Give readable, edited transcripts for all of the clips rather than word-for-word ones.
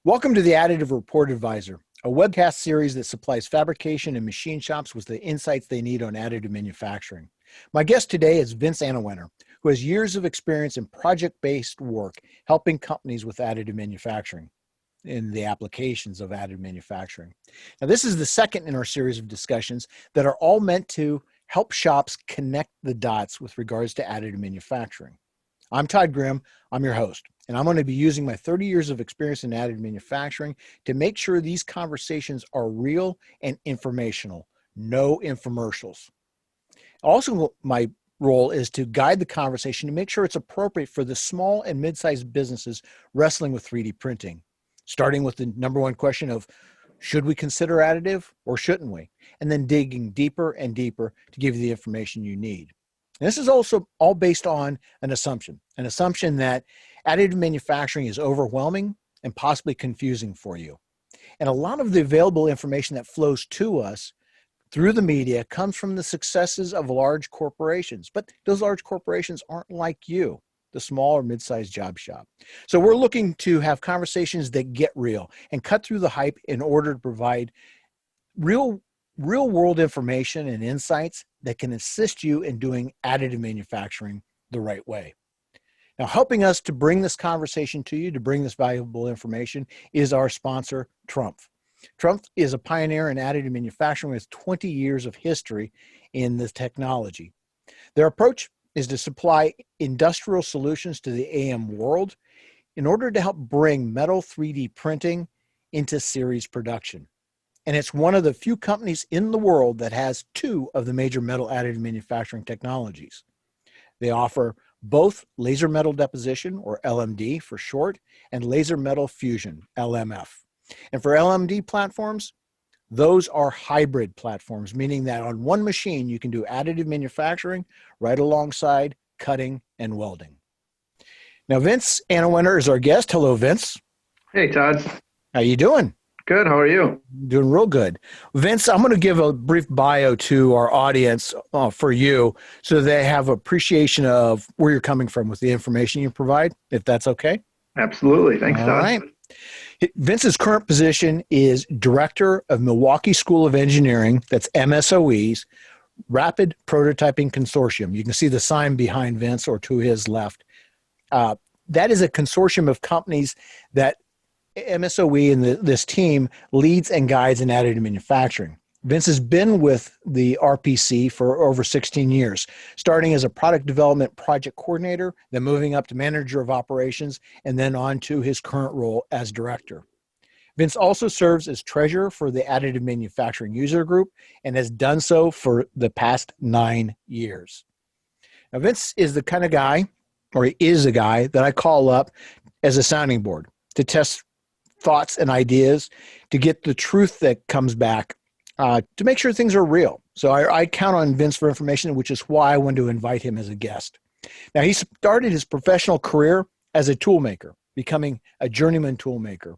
Welcome to the Additive Report Advisor, a webcast series that supplies fabrication and machine shops with the insights they need on additive manufacturing. My guest today is Vince Anewenter, who has years of experience in project-based work helping companies with additive manufacturing in the applications of additive manufacturing. Now, this is the second in our series of discussions that are all meant to help shops connect the dots with regards to additive manufacturing. I'm Todd Grimm, I'm your host, and I'm going to be using my 30 years of experience in additive manufacturing to make sure these conversations are real and informational, no infomercials. Also, my role is to guide the conversation to make sure it's appropriate for the small and mid-sized businesses wrestling with 3D printing, starting with the number one question of, should we consider additive or shouldn't we? And then digging deeper and deeper to give you the information you need. And this is also all based on an assumption that additive manufacturing is overwhelming and possibly confusing for you. And a lot of the available information that flows to us through the media comes from the successes of large corporations, but those large corporations aren't like you, the small or mid-sized job shop. So we're looking to have conversations that get real and cut through the hype in order to provide real world information and insights that can assist you in doing additive manufacturing the right way. Now, helping us to bring this conversation to you, to bring this valuable information, is our sponsor, Trumpf. Trumpf is a pioneer in additive manufacturing with 20 years of history in this technology. Their approach is to supply industrial solutions to the AM world in order to help bring metal 3D printing into series production. And it's one of the few companies in the world that has two of the major metal additive manufacturing technologies. They offer both laser metal deposition, or LMD for short, and laser metal fusion, LMF. And for LMD platforms, those are hybrid platforms, meaning that on one machine, you can do additive manufacturing right alongside cutting and welding. Now, Vince Anewenter is our guest. Hello, Vince. Hey, Todd. How you doing? Good. How are you? Doing real good. Vince, I'm going to give a brief bio to our audience for you so they have appreciation of where you're coming from with the information you provide, if that's okay. Absolutely. Thanks, Todd. All right. Vince's current position is Director of Milwaukee School of Engineering, that's MSOE's, Rapid Prototyping Consortium. You can see the sign behind Vince or to his left. That is a consortium of companies that MSOE and this team leads and guides in additive manufacturing. Vince has been with the RPC for over 16 years, starting as a product development project coordinator, then moving up to manager of operations, and then on to his current role as director. Vince also serves as treasurer for the Additive Manufacturing User Group and has done so for the past 9 years. Now, Vince is the kind of guy, or he is a guy, that I call up as a sounding board to test thoughts and ideas, to get the truth that comes back, to make sure things are real. So I count on Vince for information, which is why I wanted to invite him as a guest. Now, he started his professional career as a tool maker, becoming a journeyman tool maker.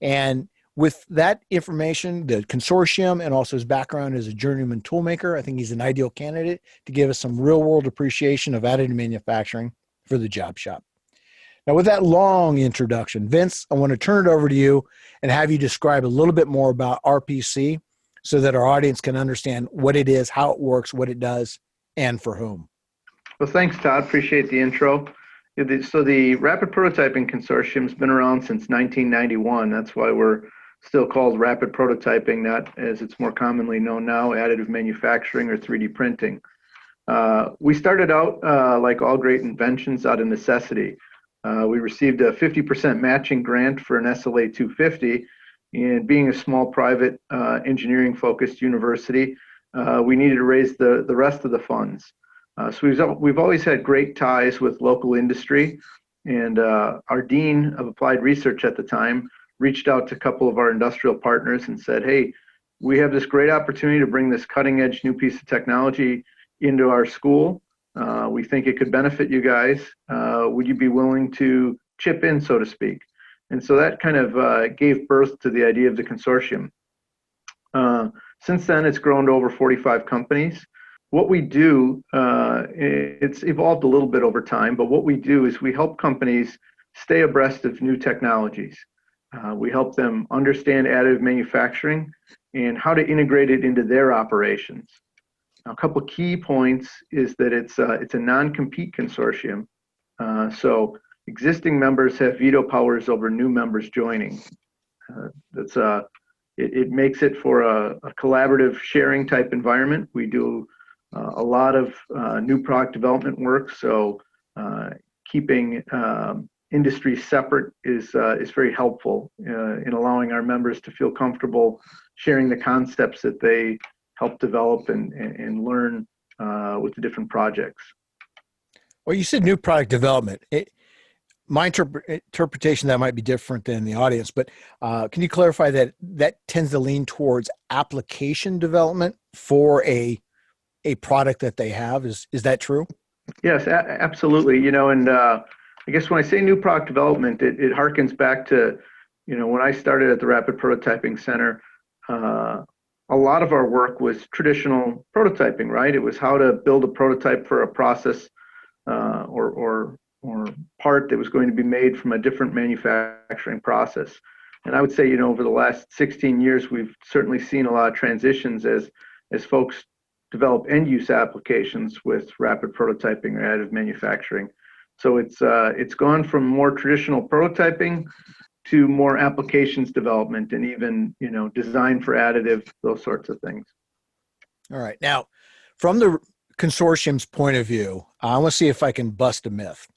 And with that information, the consortium, and also his background as a journeyman tool maker, I think he's an ideal candidate to give us some real world appreciation of additive manufacturing for the job shop. Now, with that long introduction, Vince, I want to turn it over to you and have you describe a little bit more about RPC so that our audience can understand what it is, how it works, what it does, and for whom. Well, thanks, Todd. Appreciate the intro. So the Rapid Prototyping Consortium has been around since 1991. That's why we're still called Rapid Prototyping, not as it's more commonly known now, additive manufacturing or 3D printing. We started out, like all great inventions, out of necessity. We received a 50% matching grant for an SLA 250, and being a small private engineering-focused university, we needed to raise the rest of the funds. So we've always had great ties with local industry, and our dean of applied research at the time reached out to a couple of our industrial partners and said, hey, we have this great opportunity to bring this cutting-edge new piece of technology into our school. We think it could benefit you guys. Would you be willing to chip in, so to speak? And so that kind of gave birth to the idea of the consortium. Since then, it's grown to over 45 companies. What we do, it's evolved a little bit over time, but what we do is we help companies stay abreast of new technologies. We help them understand additive manufacturing and how to integrate it into their operations. Now, a couple key points is that it's a non-compete consortium. So existing members have veto powers over new members joining. It makes it for a collaborative sharing type environment. We do a lot of new product development work, so keeping industry separate is very helpful in allowing our members to feel comfortable sharing the concepts that they help develop and learn with the different projects. Well, you said new product development. My interpretation that might be different than the audience, but can you clarify that tends to lean towards application development for a product that they have? Is that true? Yes, absolutely. And I guess when I say new product development, it harkens back to, when I started at the Rapid Prototyping Center, a lot of our work was traditional prototyping, right? It was how to build a prototype for a process or part that was going to be made from a different manufacturing process. And I would say, over the last 16 years, we've certainly seen a lot of transitions as folks develop end-use applications with rapid prototyping or additive manufacturing. So it's gone from more traditional prototyping to more applications development and even, design for additive, those sorts of things. All right. Now, from the consortium's point of view, I want to see if I can bust a myth.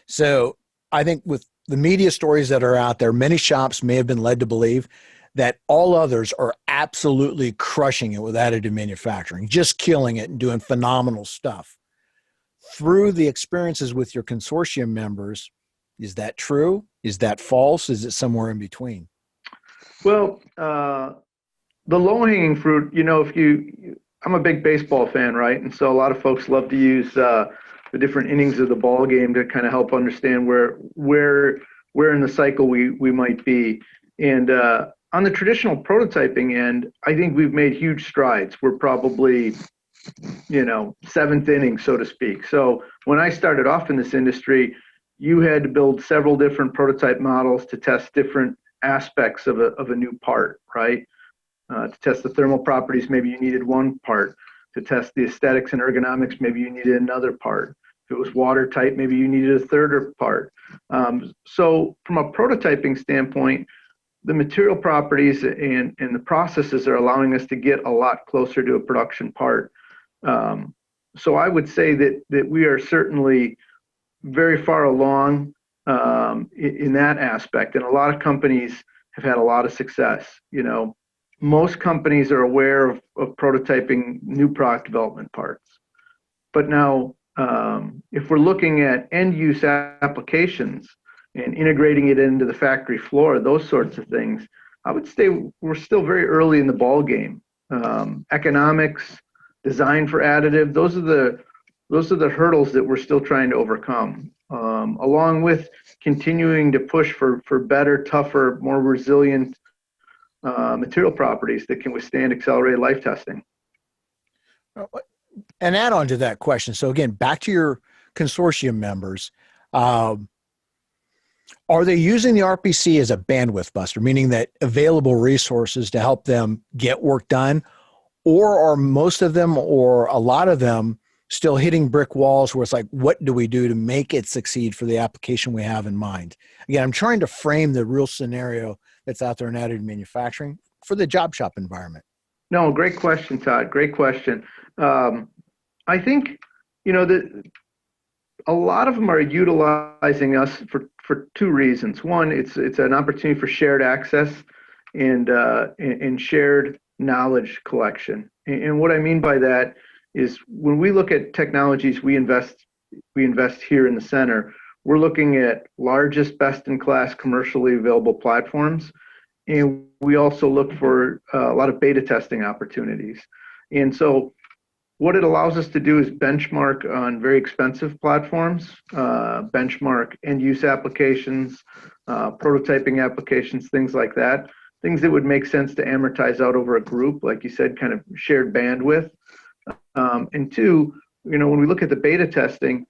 So I think with the media stories that are out there, many shops may have been led to believe that all others are absolutely crushing it with additive manufacturing, just killing it and doing phenomenal stuff. Through the experiences with your consortium members, is that true? Is that false? Is it somewhere in between? Well, the low-hanging fruit, I'm a big baseball fan, right? And so a lot of folks love to use the different innings of the ball game to kind of help understand where in the cycle we might be. And on the traditional prototyping end, I think we've made huge strides. We're probably, seventh inning, so to speak. So when I started off in this industry, you had to build several different prototype models to test different aspects of a new part, right? To test the thermal properties, maybe you needed one part. To test the aesthetics and ergonomics, maybe you needed another part. If it was watertight, maybe you needed a third part. So from a prototyping standpoint, the material properties and the processes are allowing us to get a lot closer to a production part. So I would say that we are certainly very far along in that aspect. And a lot of companies have had a lot of success. Most companies are aware of prototyping new product development parts. But now, if we're looking at end-use applications and integrating it into the factory floor, those sorts of things, I would say we're still very early in the ball game. Economics, design for additive, those are the hurdles that we're still trying to overcome, along with continuing to push for better, tougher, more resilient material properties that can withstand accelerated life testing. And add on to that question. So again, back to your consortium members, are they using the RPC as a bandwidth buster, meaning that available resources to help them get work done? Or are most of them or a lot of them still hitting brick walls where it's like, what do we do to make it succeed for the application we have in mind? Again, I'm trying to frame the real scenario that's out there in additive manufacturing for the job shop environment. No, great question, Todd. Great question. I think, that a lot of them are utilizing us for two reasons. One, it's an opportunity for shared access and shared knowledge collection. And what I mean by that is when we look at technologies we invest here in the center, we're looking at largest best-in-class commercially available platforms. And we also look for a lot of beta testing opportunities. And so what it allows us to do is benchmark on very expensive platforms, benchmark end-use applications, prototyping applications, things like that, things that would make sense to amortize out over a group, like you said, kind of shared bandwidth. And two, when we look at the beta testing,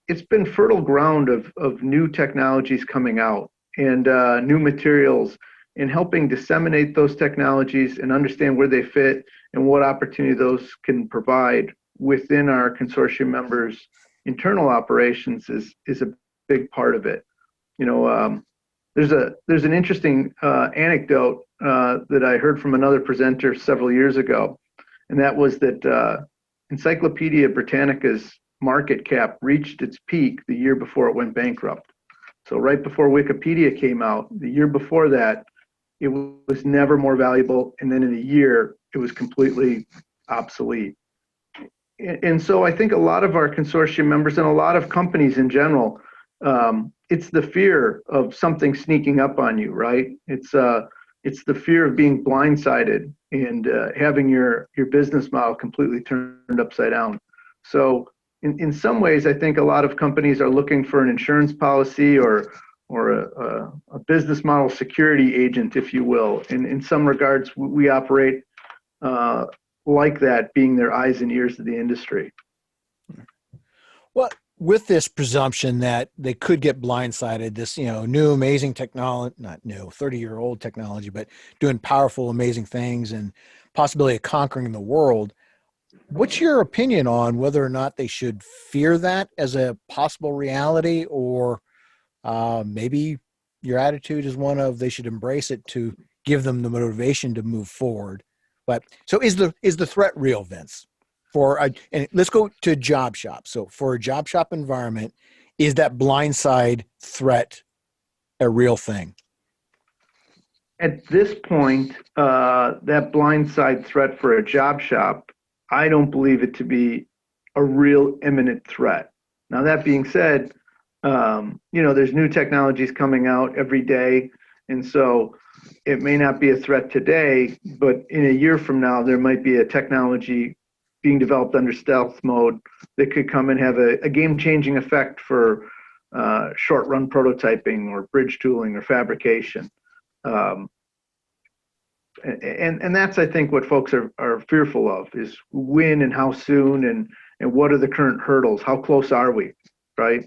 it's been fertile ground of new technologies coming out. and new materials, and helping disseminate those technologies and understand where they fit and what opportunity those can provide within our consortium members' internal operations is a big part of it. There's an interesting anecdote that I heard from another presenter several years ago, and that was that Encyclopedia Britannica's market cap reached its peak the year before it went bankrupt. So right before Wikipedia came out, the year before that, it was never more valuable, and then in a year, it was completely obsolete. And so I think a lot of our consortium members and a lot of companies in general, it's the fear of something sneaking up on you, right? It's the fear of being blindsided and having your business model completely turned upside down. So in some ways, I think a lot of companies are looking for an insurance policy or a business model security agent, if you will. And in some regards, we operate like that, being their eyes and ears of the industry. Well, with this presumption that they could get blindsided, this, new amazing technology, not new, 30-year-old technology, but doing powerful, amazing things and possibility of conquering the world. What's your opinion on whether or not they should fear that as a possible reality, or maybe your attitude is one of they should embrace it to give them the motivation to move forward? But so is the threat real, Vince? And let's go to job shop. So for a job shop environment, is that blindside threat a real thing? At this point, that blindside threat for a job shop, I don't believe it to be a real imminent threat. Now, that being said, there's new technologies coming out every day. And so it may not be a threat today, but in a year from now, there might be a technology being developed under stealth mode that could come and have a game-changing effect for short-run prototyping or bridge tooling or fabrication. And that's, I think, what folks are fearful of is when and how soon and what are the current hurdles? How close are we, right?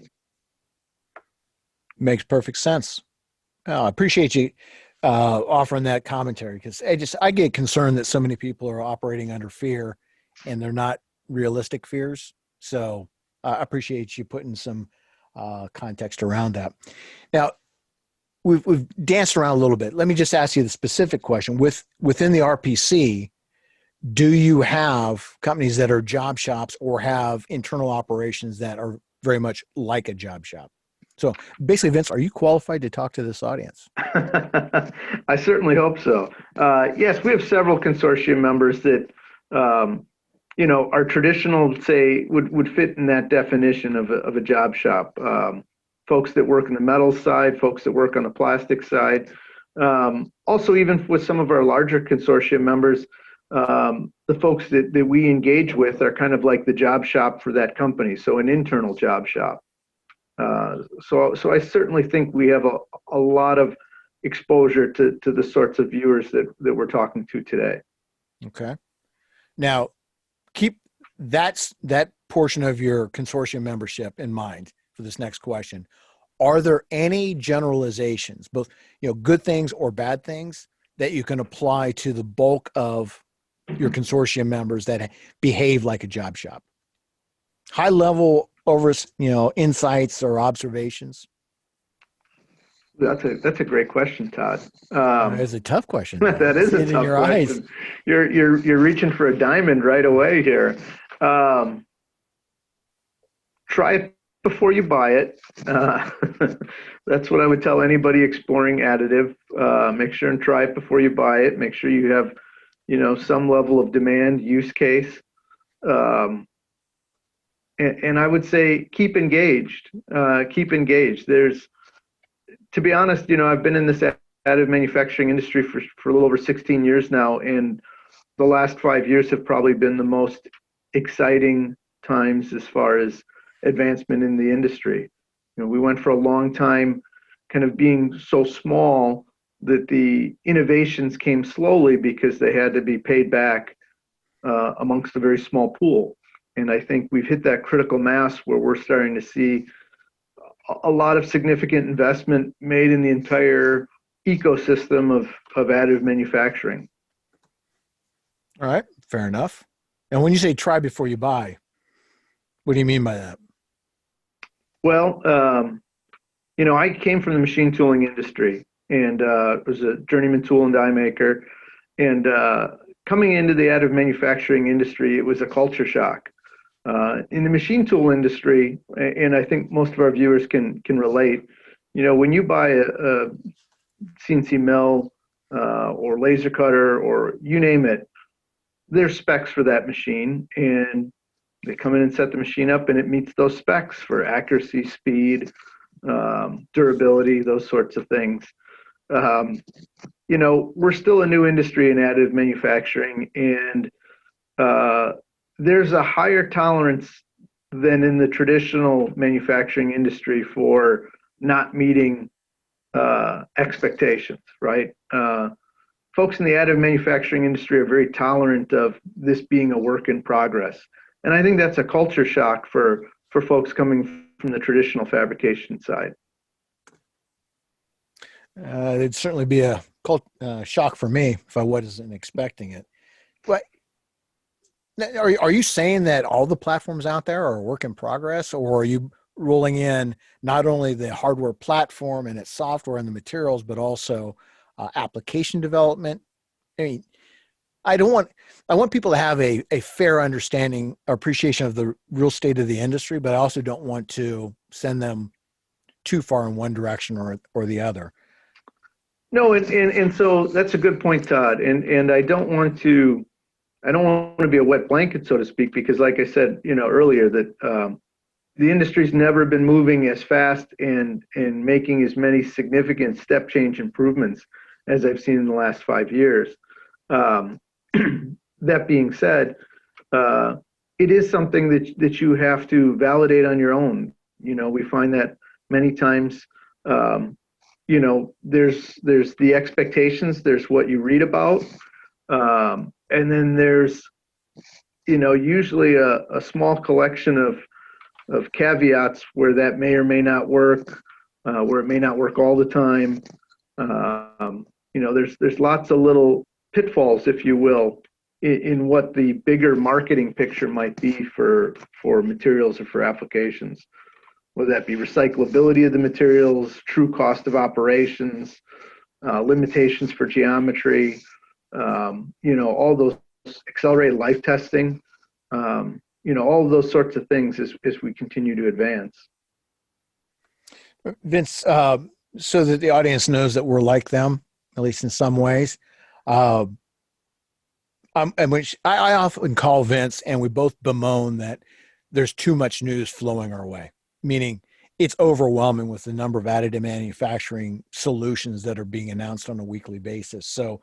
Makes perfect sense. I appreciate you offering that commentary, because I get concerned that so many people are operating under fear and they're not realistic fears. So I appreciate you putting some context around that. Now, we've danced around a little bit. Let me just ask you the specific question. Within the RPC, do you have companies that are job shops or have internal operations that are very much like a job shop? So basically, Vince, are you qualified to talk to this audience? I certainly hope so. Yes, we have several consortium members that, are traditional, say, would fit in that definition of a job shop. Folks that work on the metal side, folks that work on the plastic side. Also, even with some of our larger consortium members, the folks that we engage with are kind of like the job shop for that company, so an internal job shop. So I certainly think we have a lot of exposure to the sorts of viewers that we're talking to today. Okay. Now, keep that portion of your consortium membership in mind for this next question. Are there any generalizations, both good things or bad things, that you can apply to the bulk of your consortium members that behave like a job shop? High level over, insights or observations? That's a great question, Todd. It's a tough question. That is a tough question. You're reaching for a diamond right away here. Try it before you buy it. That's what I would tell anybody exploring additive. Make sure and try it before you buy it. Make sure you have, some level of demand use case. And I would say keep engaged. To be honest, I've been in this additive manufacturing industry for a little over 16 years now, and the last 5 years have probably been the most exciting times as far as advancement in the industry. We went for a long time kind of being so small that the innovations came slowly because they had to be paid back amongst a very small pool. And I think we've hit that critical mass where we're starting to see a lot of significant investment made in the entire ecosystem of additive manufacturing. All right, fair enough. And when you say try before you buy, what do you mean by that? Well, I came from the machine tooling industry and was a journeyman tool and die maker. And coming into the additive manufacturing industry, it was a culture shock. In the machine tool industry, and I think most of our viewers can relate, when you buy a CNC mill or laser cutter or you name it, there's specs for that machine, and they come in and set the machine up, and it meets those specs for accuracy, speed, durability, those sorts of things. We're still a new industry in additive manufacturing, and there's a higher tolerance than in the traditional manufacturing industry for not meeting expectations, right? Folks in the additive manufacturing industry are very tolerant of this being a work in progress. And I think that's a culture shock for folks coming from the traditional fabrication side. It'd certainly be a shock for me if I wasn't expecting it. But are you saying that all the platforms out there are a work in progress, or are you rolling in not only the hardware platform and its software and the materials, but also application development? I mean, I want people to have a fair understanding or appreciation of the real state of the industry, but I also don't want to send them too far in one direction or the other. No, and so that's a good point, Todd. And I don't want to be a wet blanket, so to speak, because like I said, earlier, that the industry's never been moving as fast and making as many significant step change improvements as I've seen in the last 5 years. That being said, it is something that you have to validate on your own. We find that many times, there's the expectations, there's what you read about, and then there's, usually a small collection of caveats where that may or may not work, where it may not work all the time. There's lots of little pitfalls, if you will, in what the bigger marketing picture might be for materials or for applications, whether that be recyclability of the materials, true cost of operations, limitations for geometry, all those accelerated life testing, all of those sorts of things as we continue to advance. Vince, so that the audience knows that we're like them, at least in some ways. Which I often call Vince, and we both bemoan that there's too much news flowing our way, meaning it's overwhelming with the number of additive manufacturing solutions that are being announced on a weekly basis. So,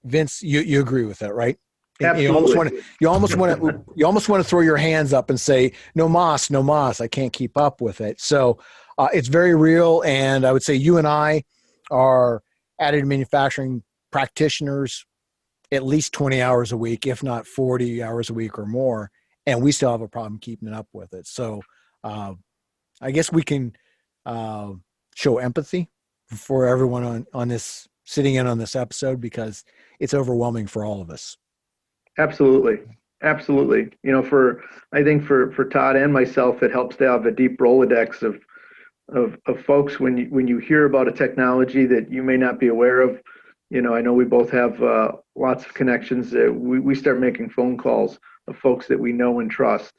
Vince, you agree with that, right? Absolutely. You almost want to throw your hands up and say, no mas, I can't keep up with it. So it's very real. And I would say you and I are additive manufacturing practitioners at least 20 hours a week, if not 40 hours a week or more. And we still have a problem keeping up with it. So I guess we can show empathy for everyone on this, sitting in on this episode, because it's overwhelming for all of us. Absolutely. I think for Todd and myself, it helps to have a deep Rolodex of folks when you hear about a technology that you may not be aware of. I know we both have lots of connections. We start making phone calls of folks that we know and trust,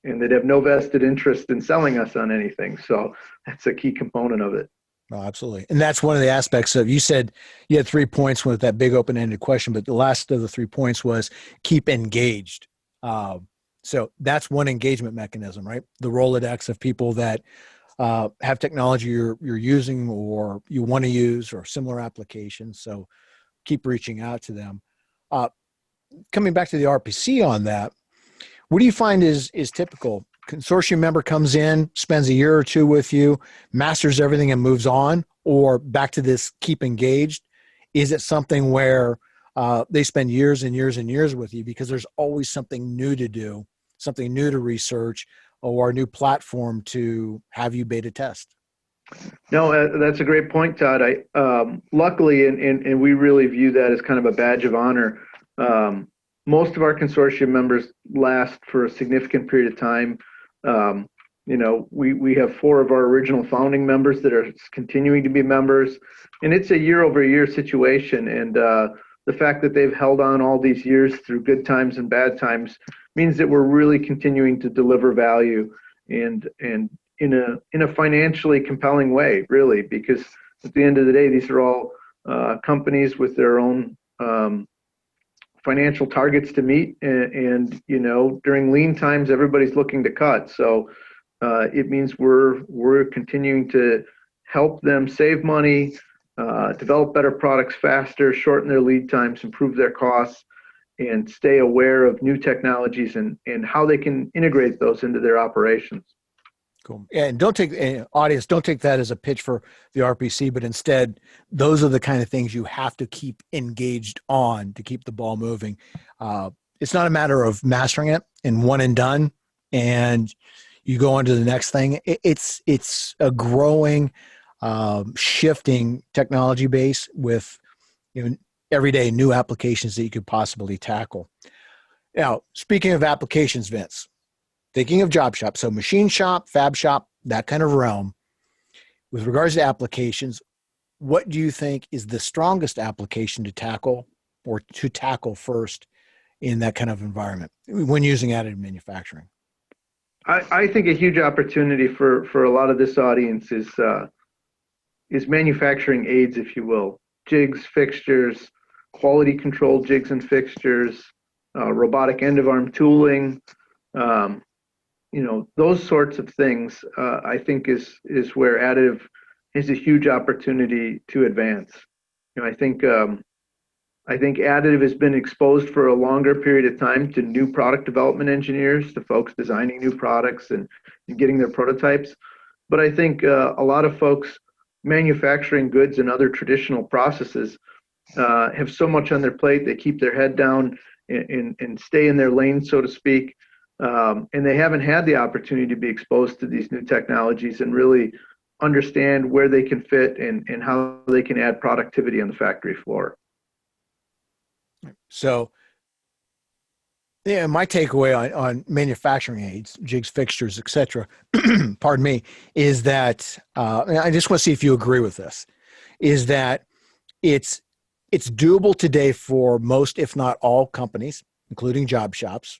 and that have no vested interest in selling us on anything. So that's a key component of it. Oh, absolutely. And that's one of the aspects of, you said you had 3 points with that big open-ended question, but the last of the 3 points was keep engaged. So that's one engagement mechanism, right? The Rolodex of people that have technology you're using or you want to use, or similar applications. So keep reaching out to them. Coming back to the RPC on that, what do you find is typical? Consortium member comes in, spends a year or two with you, masters everything and moves on, or back to this keep engaged? Is it something where they spend years and years and years with you because there's always something new to do, something new to research, or a new platform to have you beta test? No, that's a great point, Todd. Luckily, and we really view that as kind of a badge of honor. Most of our consortium members last for a significant period of time. We have 4 of our original founding members that are continuing to be members, and it's a year-over-year situation. And the fact that they've held on all these years through good times and bad times means that we're really continuing to deliver value and in a financially compelling way, really, because at the end of the day, these are all companies with their own financial targets to meet, and during lean times, everybody's looking to cut. So it means we're continuing to help them save money, develop better products faster, shorten their lead times, improve their costs, and stay aware of new technologies and how they can integrate those into their operations. Cool. And don't take that as a pitch for the RPC, but instead, those are the kind of things you have to keep engaged on to keep the ball moving. It's not a matter of mastering it and one and done, and you go on to the next thing. It's a growing, shifting technology base with every day new applications that you could possibly tackle. Now, speaking of applications, Vince, thinking of job shop, so machine shop, fab shop, that kind of realm. With regards to applications, what do you think is the strongest application to tackle first in that kind of environment when using additive manufacturing? I think a huge opportunity for a lot of this audience is manufacturing aids, if you will, jigs, fixtures, quality control jigs and fixtures, robotic end of arm tooling. Those sorts of things, I think is where additive is a huge opportunity to advance. I think additive has been exposed for a longer period of time to new product development engineers, to folks designing new products and getting their prototypes. But I think a lot of folks manufacturing goods and other traditional processes have so much on their plate, they keep their head down and stay in their lane, so to speak. And they haven't had the opportunity to be exposed to these new technologies and really understand where they can fit and how they can add productivity on the factory floor. So, yeah, my takeaway on manufacturing aids, jigs, fixtures, etc., pardon me, is that I just want to see if you agree with this, is that it's doable today for most, if not all, companies, including job shops.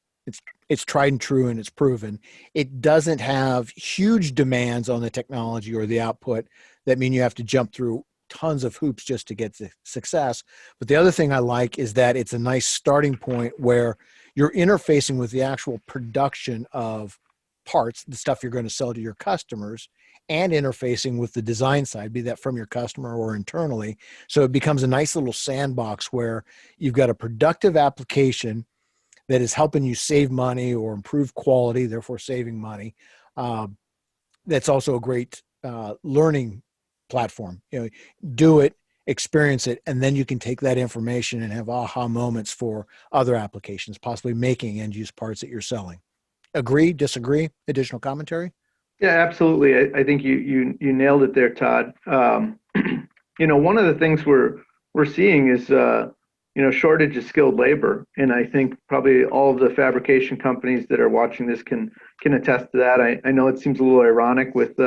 It's tried and true and it's proven. It doesn't have huge demands on the technology or the output that mean you have to jump through tons of hoops just to get to success. But the other thing I like is that it's a nice starting point where you're interfacing with the actual production of parts, the stuff you're going to sell to your customers, and interfacing with the design side, be that from your customer or internally. So it becomes a nice little sandbox where you've got a productive application that is helping you save money or improve quality, therefore saving money. That's also a great learning platform. Do it, experience it, and then you can take that information and have aha moments for other applications, possibly making end-use parts that you're selling. Agree, disagree, additional commentary? Yeah, absolutely. I think you nailed it there, Todd. One of the things we're seeing is shortage of skilled labor, and I think probably all of the fabrication companies that are watching this can attest to that. I know it seems a little ironic with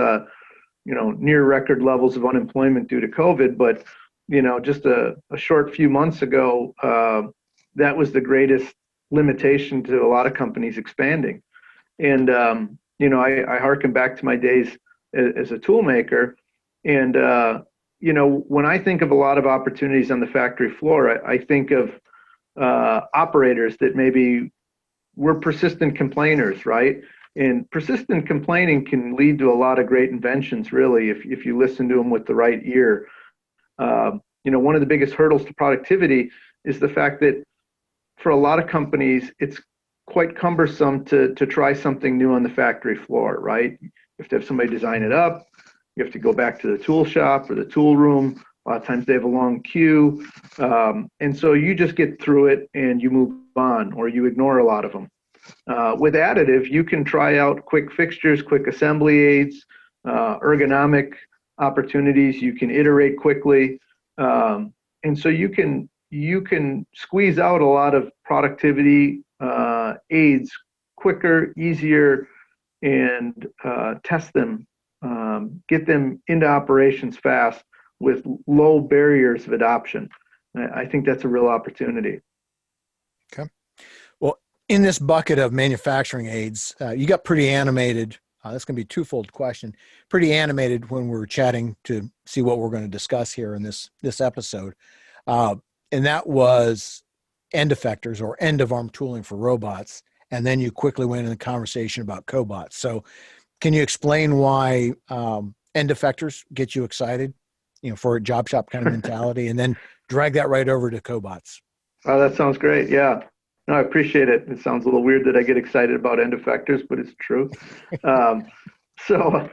near record levels of unemployment due to COVID, but just a short few months ago, that was the greatest limitation to a lot of companies expanding. And I harken back to my days as a tool maker, and when I think of a lot of opportunities on the factory floor, I think of operators that maybe were persistent complainers, right? And persistent complaining can lead to a lot of great inventions, really, if you listen to them with the right ear. One of the biggest hurdles to productivity is the fact that for a lot of companies, it's quite cumbersome to try something new on the factory floor, right? You have to have somebody design it up. You have to go back to the tool shop or the tool room. A lot of times they have a long queue. And so you just get through it and you move on, or you ignore a lot of them. With additive, you can try out quick fixtures, quick assembly aids, ergonomic opportunities. You can iterate quickly, and so you can squeeze out a lot of productivity aids quicker, easier, and test them, get them into operations fast with low barriers of adoption. I think that's a real opportunity. Okay. Well, in this bucket of manufacturing aids, you got pretty animated. That's going to be a twofold question. Pretty animated when we were chatting to see what we're going to discuss here in this episode. And that was end effectors or end of arm tooling for robots. And then you quickly went into the conversation about cobots. So can you explain why end effectors get you excited, for a job shop kind of mentality, and then drag that right over to cobots? Oh, that sounds great. Yeah. No, I appreciate it. It sounds a little weird that I get excited about end effectors, but it's true. So,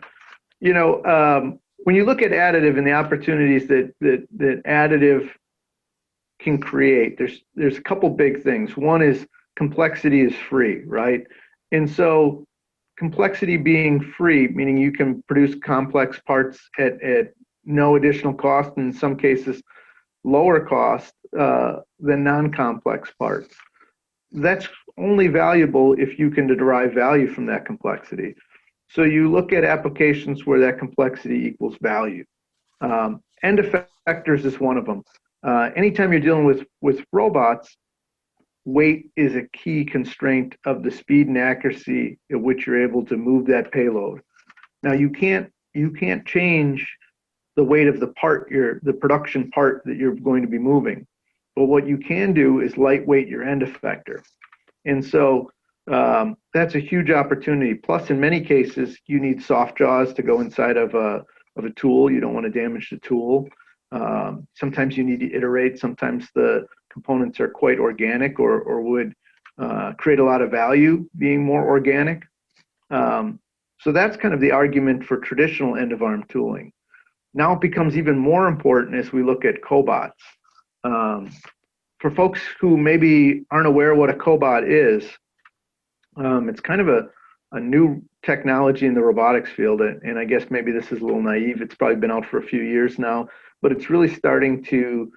when you look at additive and the opportunities that additive can create, there's a couple big things. One is complexity is free, right? And so complexity being free, meaning you can produce complex parts at no additional cost, and in some cases lower cost than non-complex parts. That's only valuable if you can derive value from that complexity. So you look at applications where that complexity equals value. End effectors is one of them. Anytime you're dealing with robots, weight is a key constraint of the speed and accuracy at which you're able to move that payload. Now you can't change the weight of the part, the production part that you're going to be moving. But what you can do is lightweight your end effector. And so that's a huge opportunity. Plus, in many cases, you need soft jaws to go inside of a tool. You don't want to damage the tool. Sometimes you need to iterate. Sometimes the components are quite organic or would create a lot of value being more organic. So that's kind of the argument for traditional end of arm tooling. Now it becomes even more important as we look at cobots. For folks who maybe aren't aware what a cobot is, it's kind of a new technology in the robotics field, and I guess maybe this is a little naive. It's probably been out for a few years now, but it's really starting to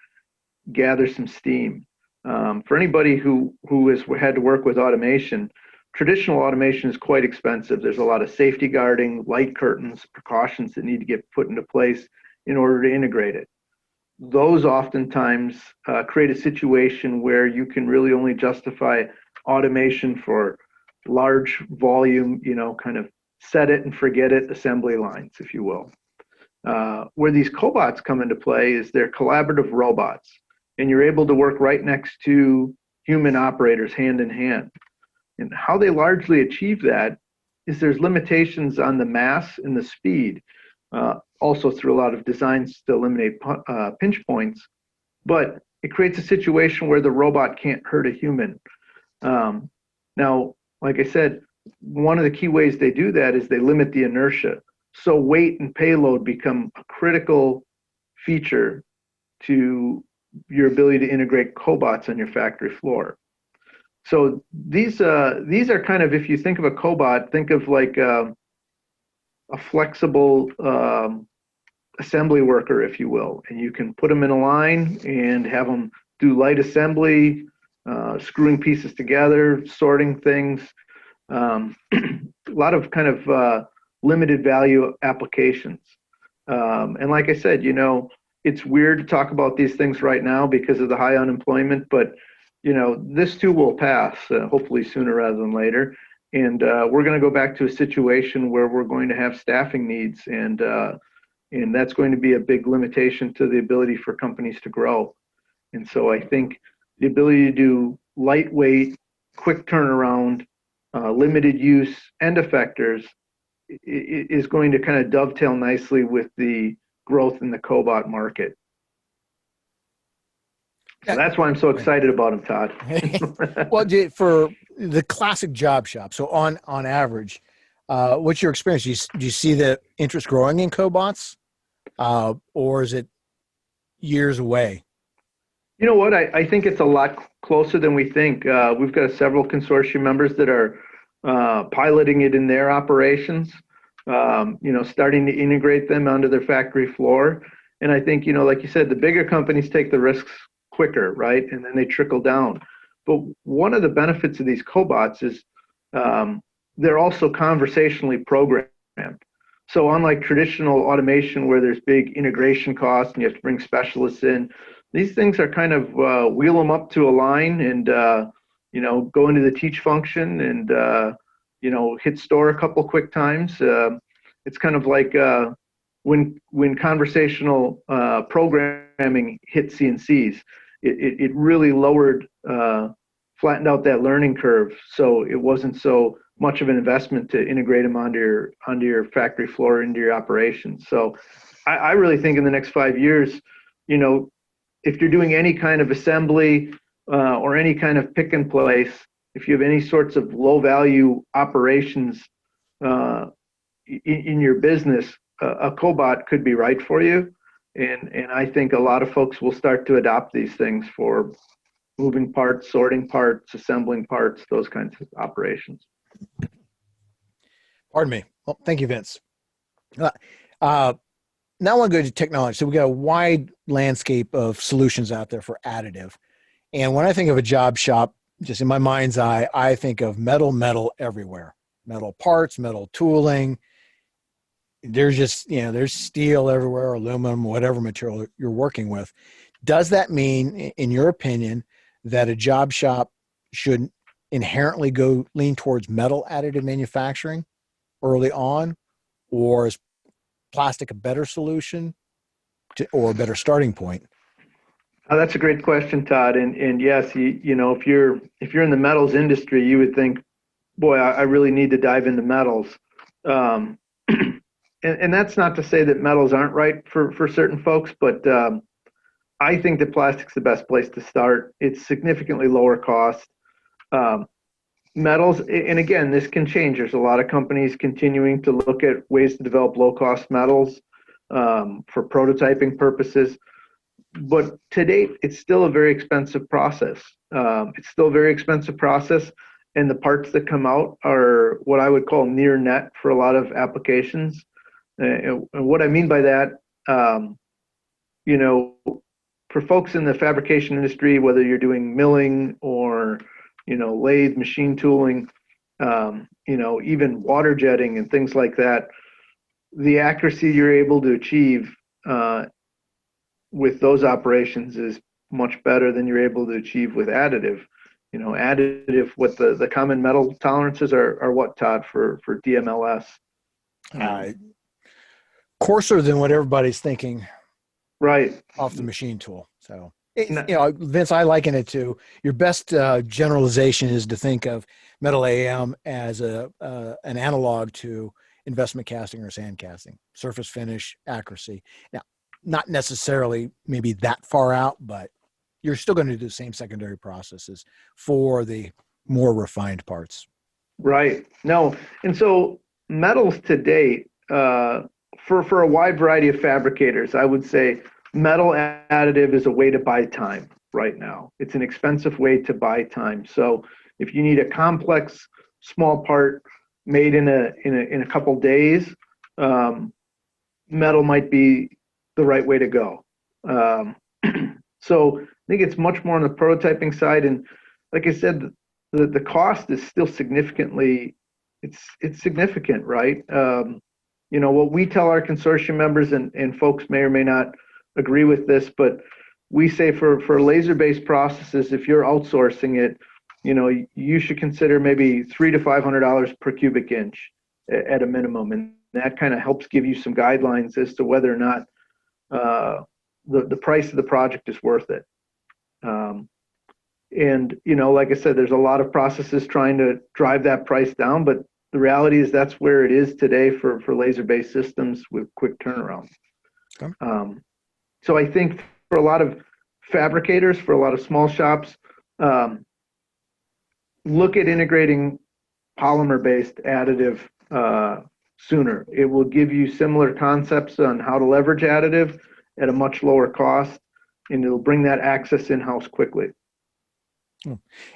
gather some steam. For anybody who has had to work with automation, traditional automation is quite expensive. There's a lot of safety guarding, light curtains, precautions that need to get put into place in order to integrate it. Those oftentimes create a situation where you can really only justify automation for large volume, kind of set it and forget it assembly lines, if you will. Where these cobots come into play is they're collaborative robots, and you're able to work right next to human operators hand in hand. And how they largely achieve that is there's limitations on the mass and the speed, also through a lot of designs to eliminate pinch points, but it creates a situation where the robot can't hurt a human. Now, like I said, one of the key ways they do that is they limit the inertia. So weight and payload become a critical feature to your ability to integrate cobots on your factory floor. So these are kind of, if you think of a cobot, think of like a flexible assembly worker, if you will, and you can put them in a line and have them do light assembly, screwing pieces together, sorting things, a lot of kind of limited value applications. And like I said, it's weird to talk about these things right now because of the high unemployment, but this too will pass, hopefully sooner rather than later. And we're going to go back to a situation where we're going to have staffing needs, and that's going to be a big limitation to the ability for companies to grow. And so I think the ability to do lightweight, quick turnaround, limited use end effectors is going to kind of dovetail nicely with the growth in the cobot market. So that's why I'm so excited about them, Todd. Well, for the classic job shop, so on average, what's your experience? Do you see the interest growing in cobots, or is it years away? You know what? I think it's a lot closer than we think. We've got several consortium members that are piloting it in their operations, starting to integrate them onto their factory floor. And I think, like you said, the bigger companies take the risks quicker, right? And then they trickle down. But one of the benefits of these cobots is they're also conversationally programmed. So unlike traditional automation where there's big integration costs and you have to bring specialists in, these things are kind of wheel them up to a line and go into the teach function and hit store a couple quick times. It's kind of like when conversational programming hit CNCs, it really flattened out that learning curve, so it wasn't so much of an investment to integrate them onto your factory floor, into your operations. So I really think in the next 5 years, if you're doing any kind of assembly or any kind of pick and place, if you have any sorts of low value operations in your business, a cobot could be right for you. And I think a lot of folks will start to adopt these things for moving parts, sorting parts, assembling parts, those kinds of operations. Pardon me. Well, thank you, Vince. Now I want to go to technology. So we got a wide landscape of solutions out there for additive. And when I think of a job shop, just in my mind's eye, I think of metal everywhere. Metal parts, metal tooling. There's just, there's steel everywhere, aluminum, whatever material you're working with. Does that mean, in your opinion, that a job shop should inherently lean towards metal additive manufacturing early on, or is plastic a better solution or a better starting point? That's a great question, Todd. And yes, if you're in the metals industry, you would think, boy, I really need to dive into metals. And that's not to say that metals aren't right for certain folks, but I think that plastic's the best place to start. It's significantly lower cost. Metals, and again, this can change. There's a lot of companies continuing to look at ways to develop low-cost metals for prototyping purposes. But to date, it's still a very expensive process. And the parts that come out are what I would call near net for a lot of applications. And what I mean by that, for folks in the fabrication industry, whether you're doing milling or lathe machine tooling, even water jetting and things like that, the accuracy you're able to achieve with those operations is much better than you're able to achieve with additive. Additive, what the common metal tolerances are what, Todd, for DMLS? Coarser than what everybody's thinking. Right. Off the machine tool. So, Vince, I liken it to your best generalization is to think of metal AM as an analog to investment casting or sand casting, surface finish, accuracy. Now, not necessarily maybe that far out, but you're still going to do the same secondary processes for the more refined parts. Right. No. And so metals to date, for a wide variety of fabricators, I would say metal additive is a way to buy time right now. It's an expensive way to buy time. So if you need a complex small part made in a couple days, metal might be the right way to go. So I think it's much more on the prototyping side. And like I said, the cost is still significantly, it's significant, right? What we tell our consortium members, and folks may or may not agree with this, but we say for laser-based processes, if you're outsourcing it, you should consider maybe $300 to $500 per cubic inch at a minimum, and that kind of helps give you some guidelines as to whether or not the price of the project is worth it. And like I said, there's a lot of processes trying to drive that price down, but the reality is that's where it is today for laser-based systems with quick turnaround. Okay. So I think for a lot of fabricators, for a lot of small shops, look at integrating polymer-based additive sooner. It will give you similar concepts on how to leverage additive at a much lower cost. and it'll bring that access in-house quickly.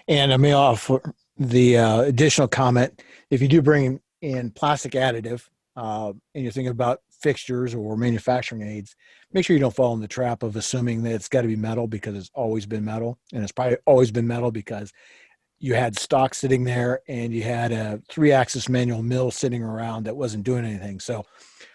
And I may offer the additional comment, if you do bring in plastic additive and you're thinking about fixtures or manufacturing aids, make sure you don't fall in the trap of assuming that it's got to be metal because it's always been metal. And it's probably always been metal because you had stock sitting there and you had a 3-axis manual mill sitting around that wasn't doing anything. So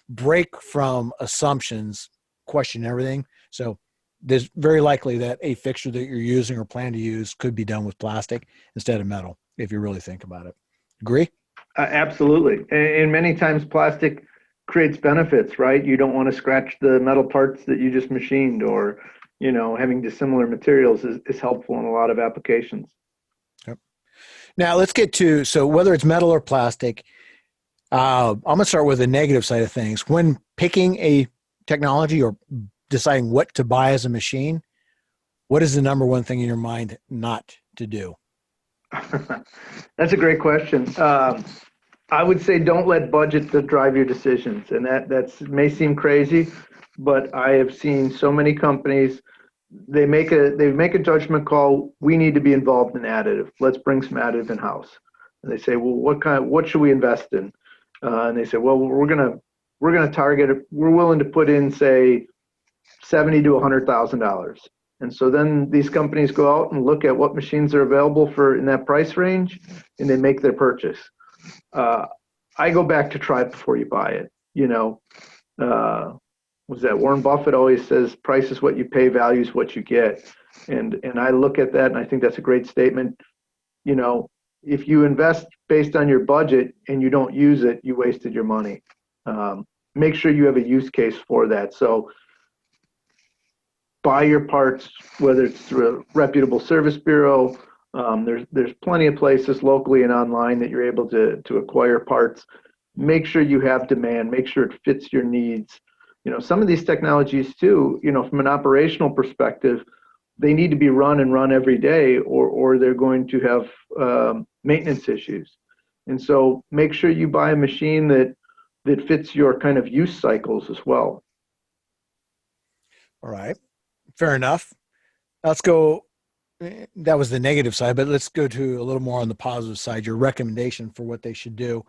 break from assumptions, question everything. So there's very likely that a fixture that you're using or plan to use could be done with plastic instead of metal, if you really think about it. Agree? Absolutely. And many times plastic creates benefits, right? You don't want to scratch the metal parts that you just machined, or, having dissimilar materials is helpful in a lot of applications. Yep. Now let's get to, so whether it's metal or plastic, I'm going to start with the negative side of things. When picking a technology or deciding what to buy as a machine, what is the number one thing in your mind not to do? That's a great question. I would say don't let budget drive your decisions. And that may seem crazy, but I have seen so many companies, they make a judgment call. We need to be involved in additive. Let's bring some additive in house. And they say, well, what should we invest in? And they say, well, we're gonna target. We're willing to put in, say, $70,000 to $100,000. And so then these companies go out and look at what machines are available in that price range, and they make their purchase. I go back to try it before you buy it. Was that Warren Buffett always says, price is what you pay, value is what you get. And I look at that and I think that's a great statement. If you invest based on your budget and you don't use it, you wasted your money. Make sure you have a use case for that. So buy your parts, whether it's through a reputable service bureau. There's plenty of places locally and online that you're able to acquire parts. Make sure you have demand. Make sure it fits your needs. Some of these technologies too, from an operational perspective, they need to be run every day, or they're going to have maintenance issues. And so make sure you buy a machine that fits your kind of use cycles as well. All right. Fair enough. Let's go. That was the negative side, but let's go to a little more on the positive side, your recommendation for what they should do.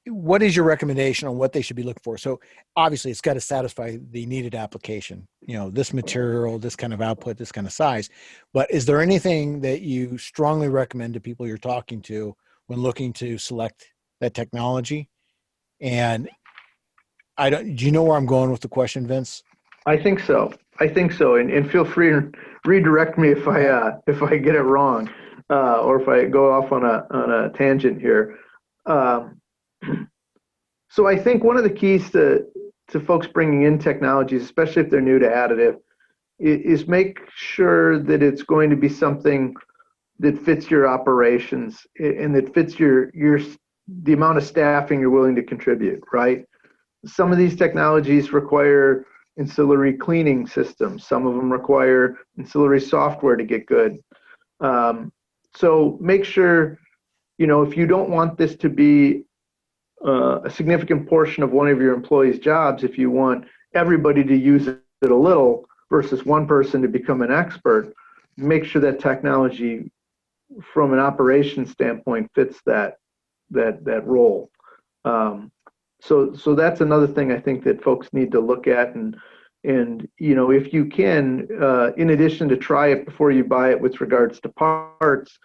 What is your recommendation on what they should be looking for? So obviously it's got to satisfy the needed application, this material, this kind of output, this kind of size, but is there anything that you strongly recommend to people you're talking to when looking to select that technology? And do you know where I'm going with the question, Vince? I think so. And feel free to redirect me if I get it wrong, or if I go off on a tangent here. So I think one of the keys to folks bringing in technologies, especially if they're new to additive, is make sure that it's going to be something that fits your operations and that fits the amount of staffing you're willing to contribute, right? Some of these technologies require ancillary cleaning systems. Some of them require ancillary software to get good. So make sure, if you don't want this to be a significant portion of one of your employees' jobs, if you want everybody to use it a little versus one person to become an expert, make sure that technology from an operations standpoint fits that role. So that's another thing I think that folks need to look at, and if you can, in addition to try it before you buy it with regards to parts,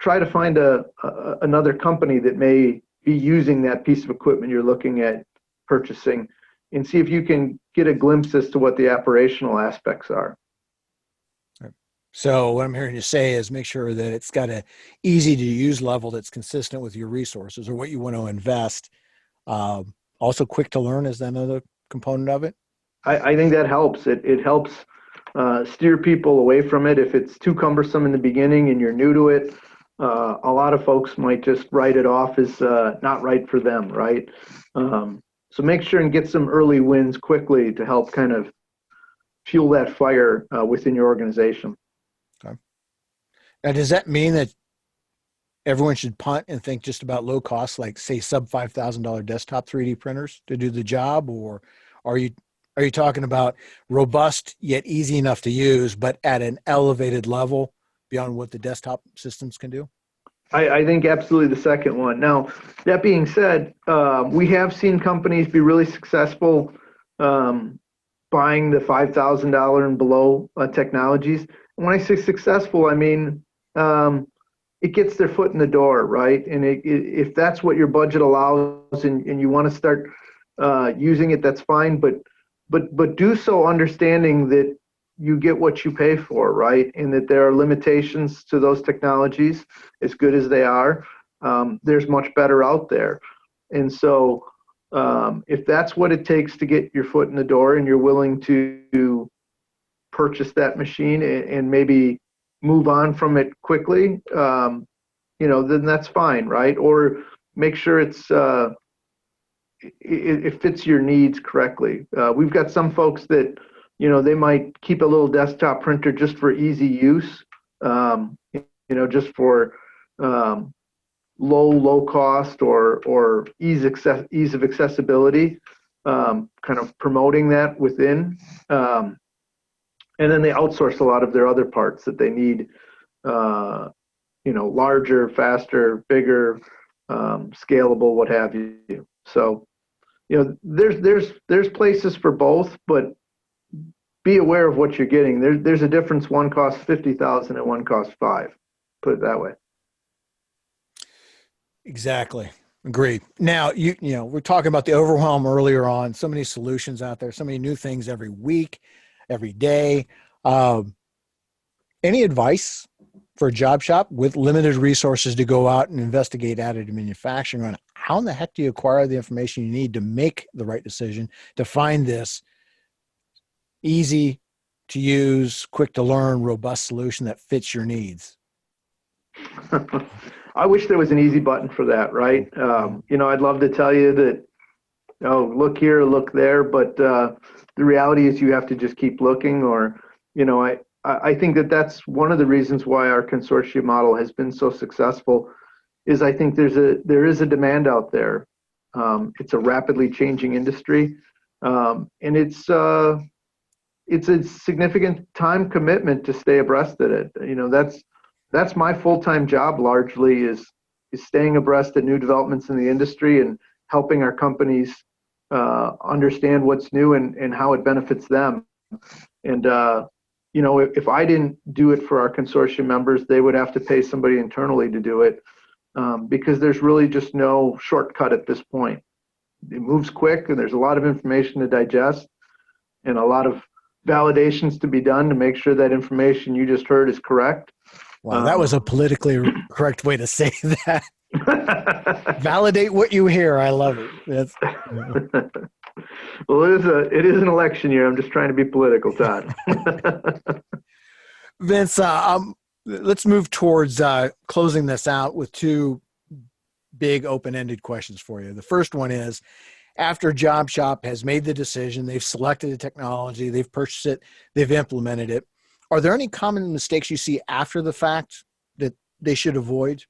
try to find another company that may be using that piece of equipment you're looking at purchasing, and see if you can get a glimpse as to what the operational aspects are. So what I'm hearing you say is make sure that it's got an easy to use level that's consistent with your resources or what you want to invest. Also quick to learn is another component of it. I think that helps. It helps steer people away from it. If it's too cumbersome in the beginning and you're new to it, a lot of folks might just write it off as not right for them, right? So make sure and get some early wins quickly to help kind of fuel that fire within your organization. Okay. Now, does that mean that everyone should punt and think just about low cost, like say sub $5,000 desktop 3D printers to do the job, or are you Are you talking about robust yet easy enough to use, but at an elevated level beyond what the desktop systems can do? I think absolutely the second one. Now, that being said, we have seen companies be really successful buying the $5,000 and below technologies. And when I say successful, I mean it gets their foot in the door, right? And if that's what your budget allows and you want to start using it, that's fine. But do so understanding that you get what you pay for, right? And that there are limitations to those technologies, as good as they are. There's much better out there. And so if that's what it takes to get your foot in the door and you're willing to purchase that machine and maybe move on from it quickly, then that's fine, right? Or make sure it fits your needs correctly. We've got some folks that they might keep a little desktop printer just for easy use, just for low cost or ease of accessibility, kind of promoting that within. And then they outsource a lot of their other parts that they need, larger, faster, bigger, scalable, what have you. So, there's places for both, but be aware of what you're getting. There's a difference. One costs $50,000 and one costs $5,000. Put it that way. Exactly. Agreed. Now, we're talking about the overwhelm earlier on. So many solutions out there, so many new things every week, every day. Any advice for a job shop with limited resources to go out and investigate additive manufacturing on how in the heck do you acquire the information you need to make the right decision to find this easy to use, quick to learn, robust solution that fits your needs? I wish there was an easy button for that, right? I'd love to tell you that, look here, look there, but the reality is you have to just keep looking. Or, I think that's one of the reasons why our consortium model has been so successful. Is I think there is a demand out there. It's a rapidly changing industry, and it's a significant time commitment to stay abreast of it. That's my full-time job largely is staying abreast of new developments in the industry and helping our companies understand what's new and how it benefits them. And if I didn't do it for our consortium members, they would have to pay somebody internally to do it, because there's really just no shortcut at this point. It moves quick and there's a lot of information to digest and a lot of validations to be done to make sure that information you just heard is correct. Wow, that was a politically correct way to say that. Validate what you hear. I love it. Well, it is an election year. I'm just trying to be political, Todd. Vince, let's move towards closing this out with two big open-ended questions for you. The first one is, after a job shop has made the decision, they've selected the technology, they've purchased it, they've implemented it, are there any common mistakes you see after the fact that they should avoid?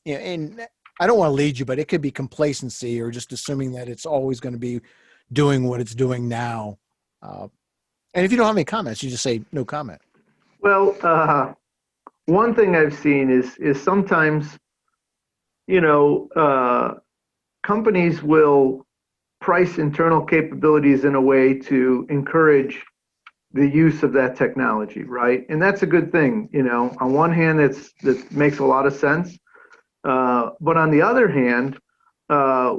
And I don't want to lead you, but it could be complacency or just assuming that it's always going to be doing what it's doing now. And if you don't have any comments, you just say no comment. Well, one thing I've seen is sometimes, companies will price internal capabilities in a way to encourage the use of that technology, right? And that's a good thing. On one hand, that makes a lot of sense. But on the other hand,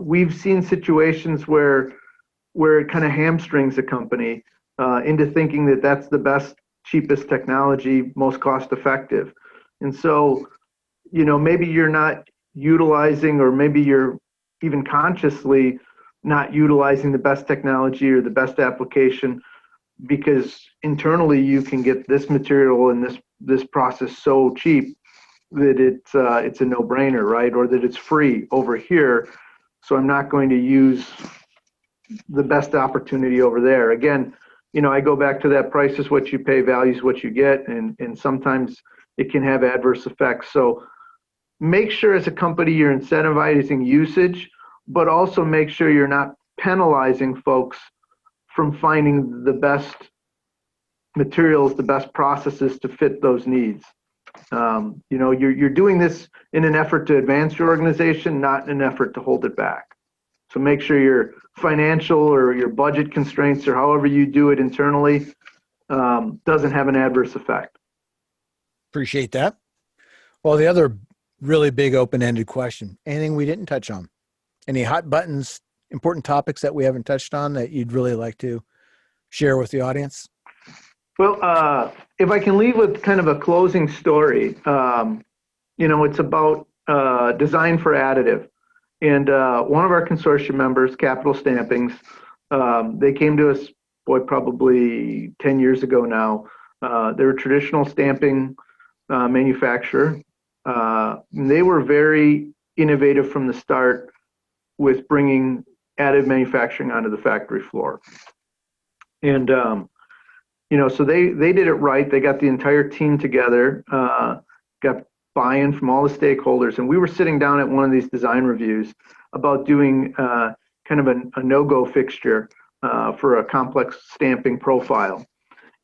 we've seen situations where it kind of hamstrings a company into thinking that that's the best, cheapest technology, most cost effective. And so, maybe you're not utilizing, or maybe you're even consciously not utilizing the best technology or the best application, because internally you can get this material and this process so cheap that it's a no-brainer, right? Or that it's free over here, so I'm not going to use the best opportunity over there. Again, I go back to that price is what you pay, value is what you get, and sometimes it can have adverse effects. So make sure as a company you're incentivizing usage, but also make sure you're not penalizing folks from finding the best materials, the best processes to fit those needs. You're doing this in an effort to advance your organization, not in an effort to hold it back. So make sure your financial or your budget constraints or however you do it internally doesn't have an adverse effect. Appreciate that. Well, the other really big open-ended question, anything we didn't touch on? Any hot buttons, important topics that we haven't touched on that you'd really like to share with the audience? Well, if I can leave with kind of a closing story, it's about design for additive. And one of our consortium members, Capital Stampings, they came to us, probably 10 years ago now. They're a traditional stamping manufacturer. They were very innovative from the start with bringing additive manufacturing onto the factory floor. And, so they did it right. They got the entire team together, got buy-in from all the stakeholders. And we were sitting down at one of these design reviews about doing kind of a no-go fixture for a complex stamping profile.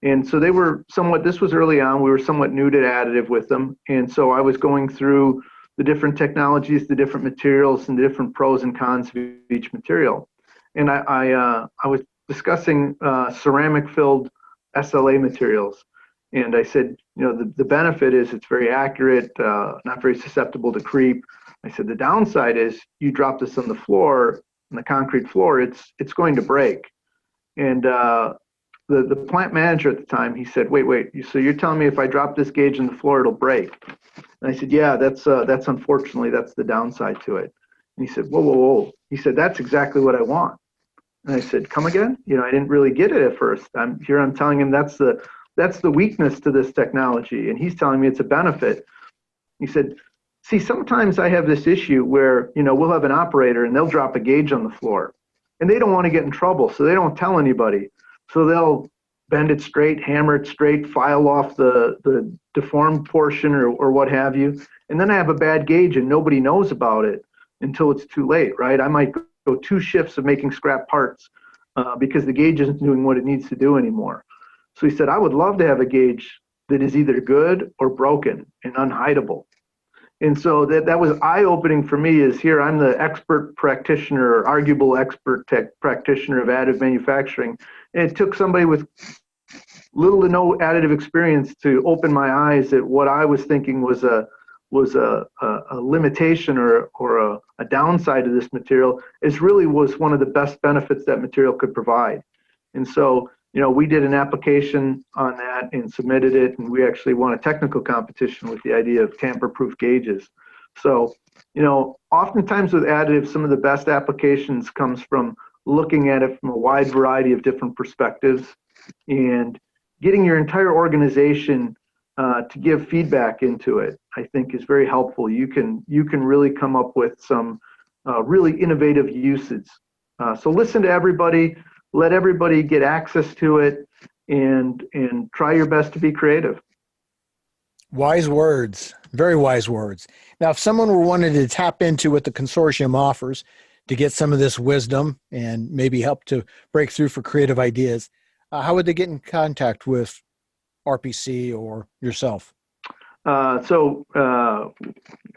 And so they were this was early on, we were somewhat new to additive with them. And so I was going through the different technologies, the different materials, and the different pros and cons of each material. And I was discussing ceramic-filled SLA materials. And I said, the benefit is it's very accurate, not very susceptible to creep. I said, the downside is you drop this on the floor, on the concrete floor, it's going to break. And the plant manager at the time, he said, wait, so you're telling me if I drop this gauge on the floor, it'll break? And I said, yeah, that's unfortunately, that's the downside to it. And he said, whoa. He said, that's exactly what I want. And I said, come again? I didn't really get it at first. I'm telling him that's the weakness to this technology. And he's telling me it's a benefit. He said, see, sometimes I have this issue where, we'll have an operator and they'll drop a gauge on the floor and they don't want to get in trouble. So they don't tell anybody. So they'll bend it straight, hammer it straight, file off the deformed portion or what have you. And then I have a bad gauge and nobody knows about it until it's too late, right? I might go 2 shifts of making scrap parts because the gauge isn't doing what it needs to do anymore. So he said, I would love to have a gauge that is either good or broken and unhideable. And so that was eye-opening for me. Is here I'm the expert practitioner or arguable expert practitioner of additive manufacturing. And it took somebody with little to no additive experience to open my eyes at what I was thinking was a limitation or a downside to this material. It really was one of the best benefits that material could provide. And so, we did an application on that and submitted it, and we actually won a technical competition with the idea of tamper-proof gauges. So, oftentimes with additive, some of the best applications comes from looking at it from a wide variety of different perspectives and getting your entire organization to give feedback into it, I think is very helpful. You can really come up with some really innovative uses. So listen to everybody, let everybody get access to it, and try your best to be creative. Wise words, very wise words. Now, if someone were wanted to tap into what the consortium offers to get some of this wisdom and maybe help to break through for creative ideas, how would they get in contact with RPC or yourself? So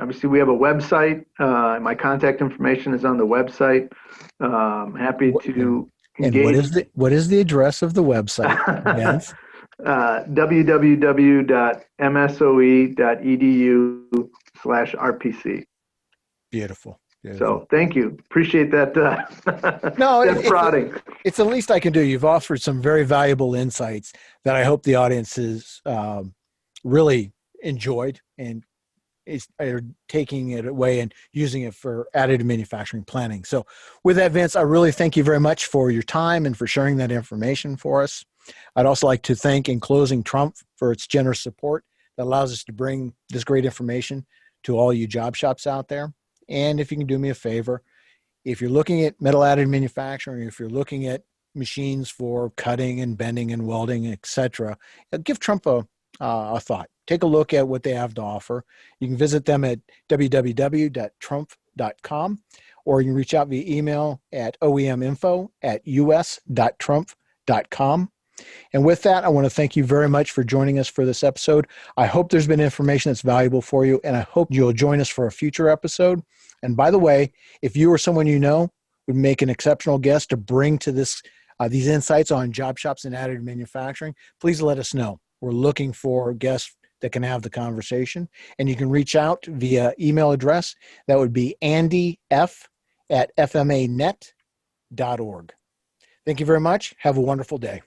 obviously we have a website. My contact information is on the website. I'm happy to engage. And what is the address of the website? Yes. www.msoe.edu/RPC. Beautiful. So thank you. Appreciate that. No, that prodding. It's the least I can do. You've offered some very valuable insights that I hope the audience has really enjoyed and are taking it away and using it for additive manufacturing planning. So with that, Vince, I really thank you very much for your time and for sharing that information for us. I'd also like to thank, in closing, Trump for its generous support that allows us to bring this great information to all you job shops out there. And if you can do me a favor, if you're looking at metal additive manufacturing, if you're looking at machines for cutting and bending and welding, etc., give Trump a thought. Take a look at what they have to offer. You can visit them at www.trump.com, or you can reach out via email at oeminfo@us.trump.com. www.additiveport.com. And with that, I want to thank you very much for joining us for this episode. I hope there's been information that's valuable for you, and I hope you'll join us for a future episode. And by the way, if you or someone you know would make an exceptional guest to bring to this these insights on job shops and additive manufacturing, please let us know. We're looking for guests that can have the conversation, and you can reach out via email address. That would be andyf@fmanet.org. Thank you very much. Have a wonderful day.